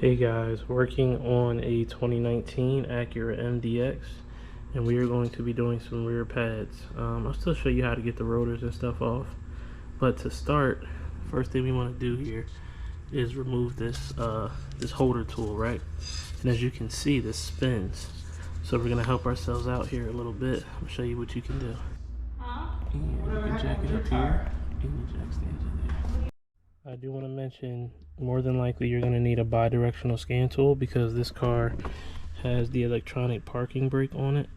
Hey guys, working on a 2019 Acura MDX, and we are going to be doing some rear pads. I'll still show you how to get the rotors and stuff off, but to start, first thing we want to do here is remove this this holder tool, right? And as you can see, this spins, so we're gonna help ourselves out here a little bit. I'll show you what you can do. And you can jack it up here, and the jack stands in there. I do want to mention, more than likely you're going to need a bi-directional scan tool because this car has the electronic parking brake on it.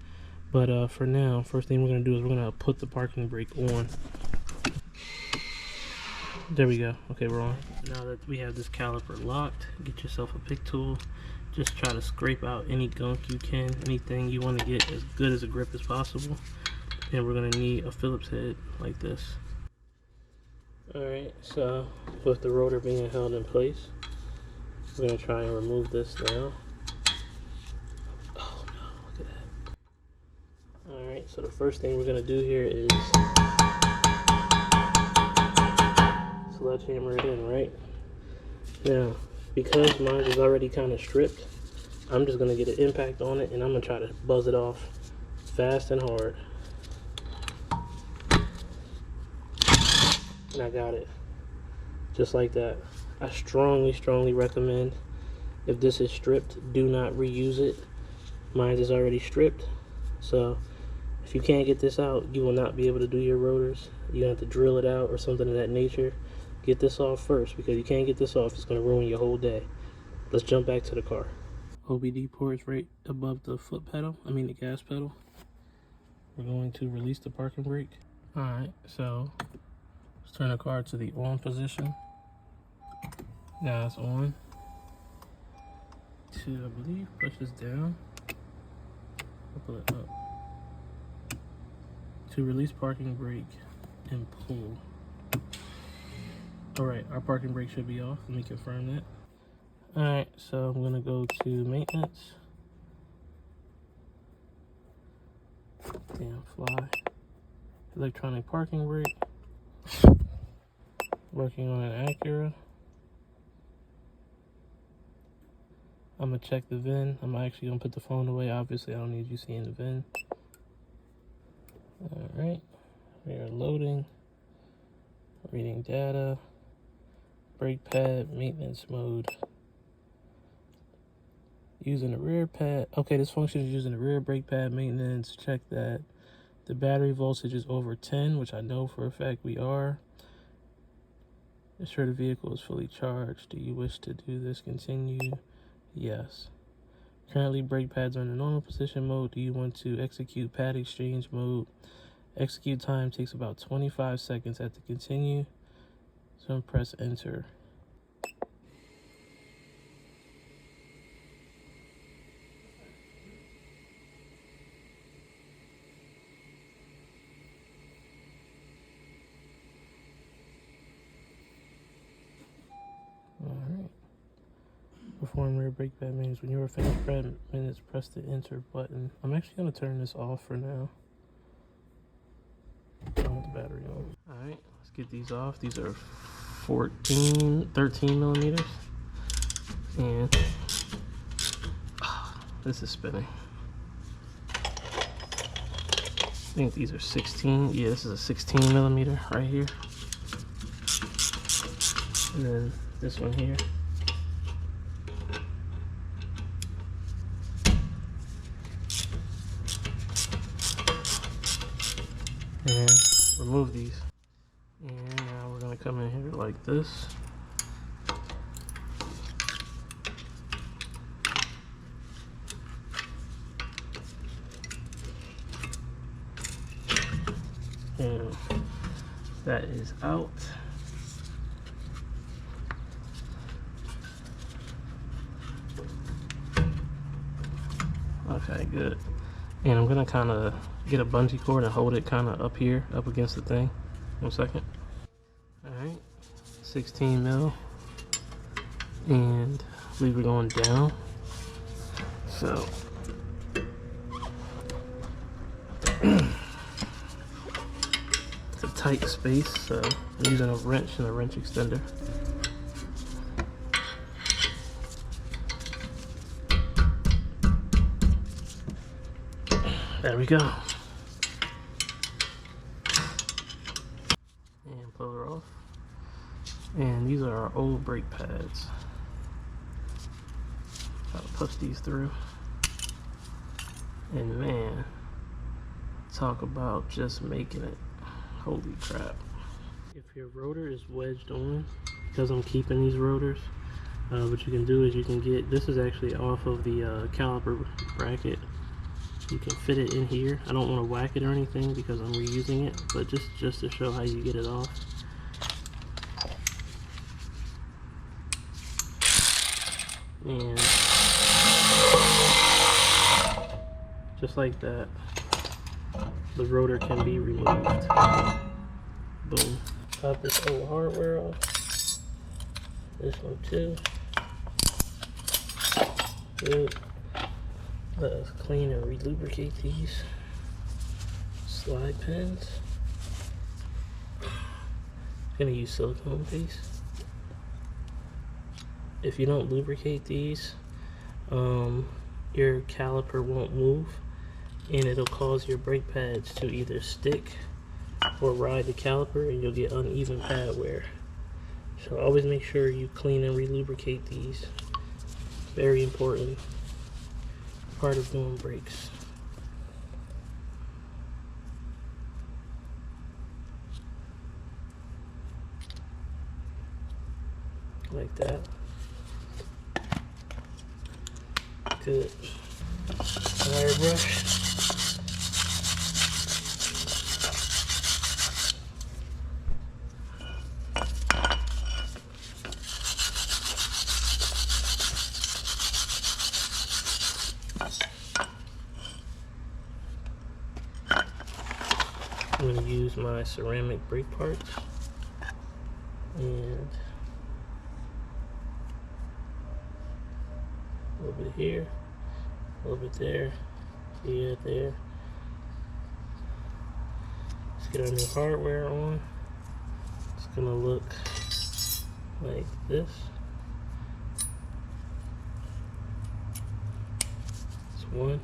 But for now, first thing we're going to do is we're going to put the parking brake on. There we go. Okay, we're on. Now that we have this caliper locked, get yourself a pick tool. Just try to scrape out any gunk you can, anything you want to get as good as a grip as possible. And we're going to need a Phillips head like this. Alright, so with the rotor being held in place, we're going to try and remove this now. Oh no, look at that. Alright, so the first thing we're going to do here is sledgehammer it in, right? Now, because mine is already kind of stripped, I'm just going to get an impact on it and I'm going to try to buzz it off fast and hard. And I got it, just like that. I strongly recommend, if this is stripped, do not reuse it. Mine is already stripped, so if you can't get this out, you will not be able to do your rotors. You have to drill it out or something of that nature. Get this off first, because you can't get this off, it's going to ruin your whole day. Let's jump back to the car. OBD port is right above the foot pedal, the gas pedal. We're going to release the parking brake. Alright, so let's turn the car to the on position. Now it's on. To, I believe, push this down. I'll pull it up. To release parking brake and pull. Alright, our parking brake should be off. Let me confirm that. Alright, so I'm gonna go to maintenance. Damn fly. Electronic parking brake. Working on an Acura. I'm gonna check the VIN. I'm actually gonna put the phone away. Obviously, I don't need you seeing the VIN. Alright, we are loading. Reading data. Brake pad, maintenance mode. Using the rear pad. Okay, this function is using the rear brake pad maintenance. Check that the battery voltage is over 10, which I know for a fact we are. Ensure the vehicle is fully charged. Do you wish to do this? Continue. Yes. Currently brake pads are in the normal position mode. Do you want to execute pad exchange mode? Execute time takes about 25 seconds at the continue. So press enter. Alright. Perform rear brake pad maintenance. When you are finished minutes, press the enter button. I'm actually going to turn this off for now. I want the battery on. Alright, let's get these off. These are 13 millimeters. And this is spinning. I think these are 16. Yeah, this is a 16 millimeter right here. And then this one here. And remove these. And now we're going to come in here like this. And that is out. Okay, good. And I'm gonna kind of get a bungee cord and hold it kind of up here, up against the thing. 1 second. Alright, 16 mil. And we were going down. So it's a tight space, so I'm using a wrench and a wrench extender. There we go. And pull her off. And these are our old brake pads. Try to push these through. And man, talk about just making it. Holy crap. If your rotor is wedged on, because I'm keeping these rotors, what you can do is you can get, this is actually off of the caliper bracket. You can fit it in here. I don't want to whack it or anything because I'm reusing it, but just to show how you get it off. And just like that, the rotor can be removed. Boom. Pop this old hardware off. This one too. Good. Let us clean and re-lubricate these slide pins. I'm gonna use silicone paste. If you don't lubricate these, your caliper won't move, and it'll cause your brake pads to either stick or ride the caliper, and you'll get uneven pad wear. So always make sure you clean and re-lubricate these. Very important part of doing brakes. Like that. Good. Wire brush. I'm going to use my ceramic brake parts and a little bit here, a little bit there, here, there. Let's get our new hardware on. It's going to look like this. That's one.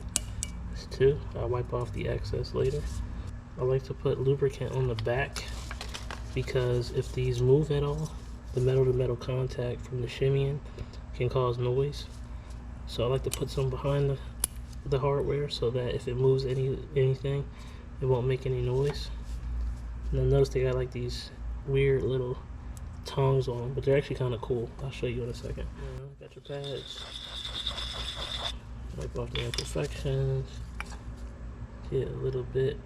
That's two. I'll wipe off the excess later. I like to put lubricant on the back because if these move at all, the metal-to-metal contact from the shimmying can cause noise. So I like to put some behind the hardware so that if it moves anything, it won't make any noise. And then notice they got like these weird little tongs on, but they're actually kind of cool. I'll show you in a second. Got your pads. Wipe off the imperfections. Get a little bit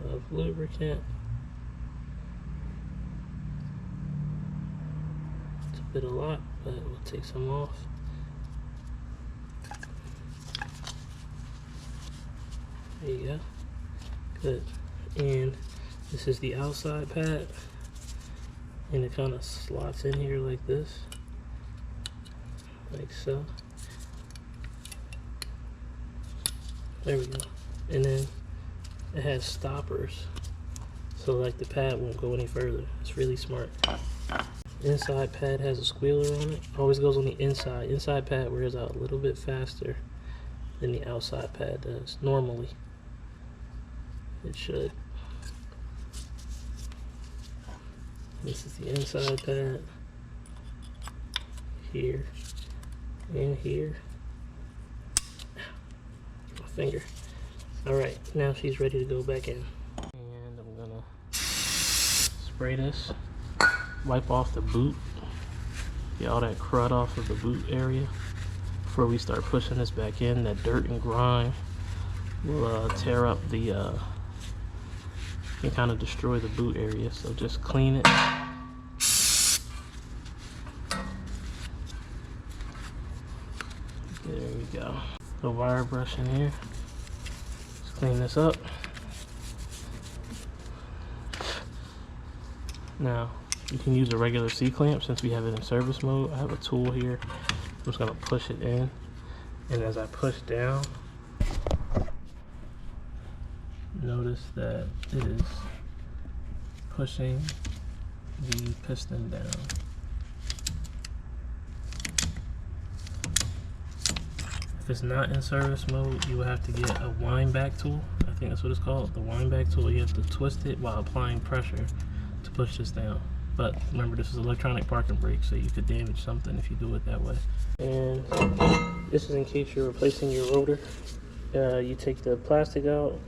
of lubricant. It's a bit a lot, but we'll take some off. There you go. Good. And this is the outside pad, and it kind of slots in here like this, like so. There we go. And then it has stoppers, so like the pad won't go any further. It's really smart. Inside pad has a squealer on it. Always goes on the inside. Inside pad wears out a little bit faster than the outside pad does. Normally, it should. This is the inside pad. Here and here. My finger. Alright, now she's ready to go back in. And I'm gonna spray this, wipe off the boot, get all that crud off of the boot area before we start pushing this back in. That dirt and grime will tear up the, and kind of destroy the boot area, so just clean it. There we go. The wire brush in here. Clean this up. Now you can use a regular C-clamp since we have it in service mode. I have a tool here. I'm just gonna push it in, and as I push down, notice that it is pushing the piston down. If it's not in service mode, you will have to get a wind back tool. I think that's what it's called, the wind back tool. You have to twist it while applying pressure to push this down. But remember, this is electronic parking brake, so you could damage something if you do it that way. And this is in case you're replacing your rotor. You take the plastic out,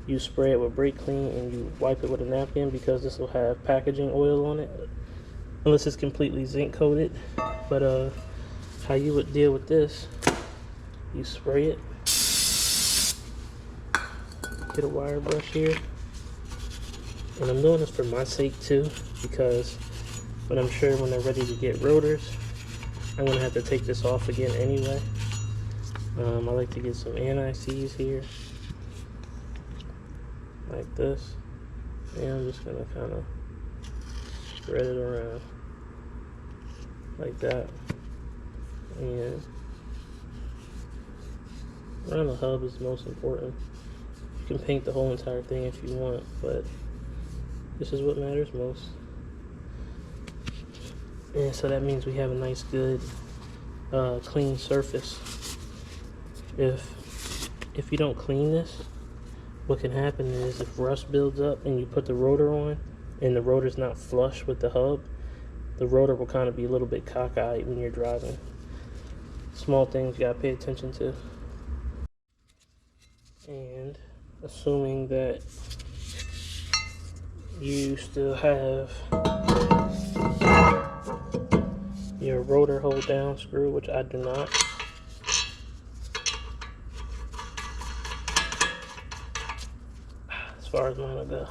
you spray it with brake clean, and you wipe it with a napkin, because this will have packaging oil on it, unless it's completely zinc coated. But how you would deal with this, you spray it, get a wire brush here, and I'm doing this for my sake too, because but I'm sure when they're ready to get rotors, I'm gonna have to take this off again anyway. I like to get some anti-seize here, like this, and I'm just gonna kind of spread it around like that, and around the hub is most important. You can paint the whole entire thing if you want, but this is what matters most. And so that means we have a nice, good, clean surface. If you don't clean this, what can happen is if rust builds up and you put the rotor on and the rotor's not flush with the hub, the rotor will kind of be a little bit cockeyed when you're driving. Small things you gotta pay attention to. And assuming that you still have your rotor hold down screw, which I do not. As far as mine will go.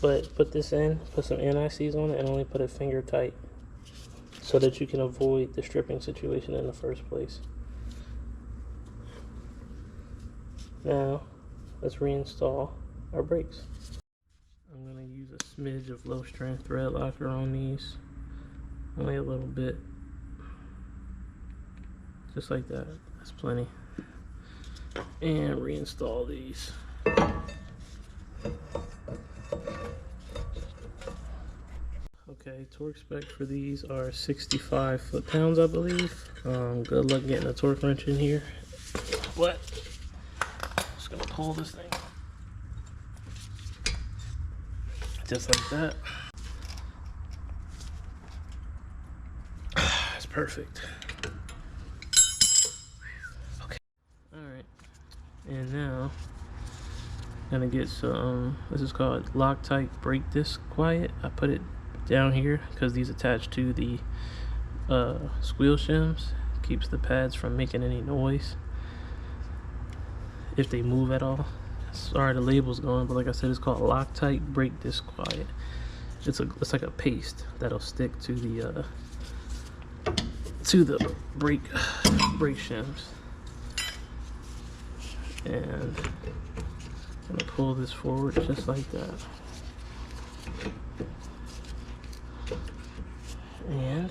But put this in, put some anti-seize on it, and only put it finger tight so that you can avoid the stripping situation in the first place. Now, let's reinstall our brakes. I'm going to use a smidge of low strength thread locker on these. Only a little bit. Just like that. That's plenty. And reinstall these. Okay, torque spec for these are 65 foot-pounds, I believe. Good luck getting a torque wrench in here. But just gonna pull this thing just like that. That's perfect. Okay. All right. And now I'm gonna get some. This is called Loctite brake disc quiet. I put it down here because these attach to the squeal shims. Keeps the pads from making any noise if they move at all. Sorry the label's going, but like I said, it's called Loctite brake disc quiet. It's like a paste that'll stick to the brake shims. And I'm gonna pull this forward just like that. And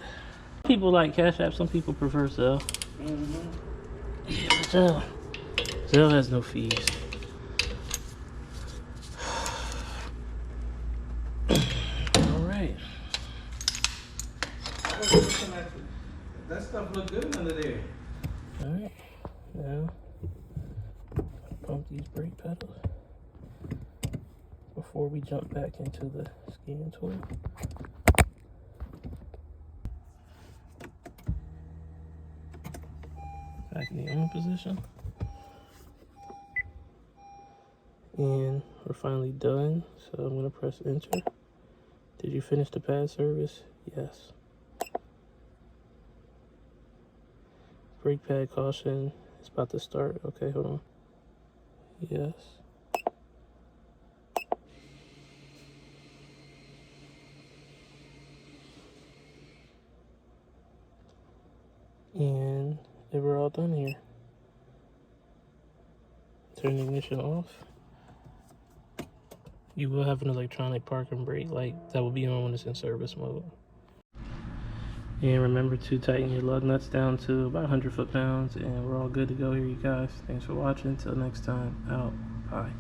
people like Cash App, some people prefer Zelle. Yeah, Zelle has no fees. Alright. That stuff look good under there. Alright, now pump these brake pedals before we jump back into the skiing tool. Back in the on position. And we're finally done, so I'm gonna press enter. Did you finish the pad service? Yes. Brake pad caution, it's about to start. Okay, hold on. Yes. And we're all done here. Turn the ignition off. You will have an electronic parking brake light that will be on when it's in service mode. And remember to tighten your lug nuts down to about 100 foot-pounds, and we're all good to go here, you guys. Thanks for watching. Until next time, out. Bye.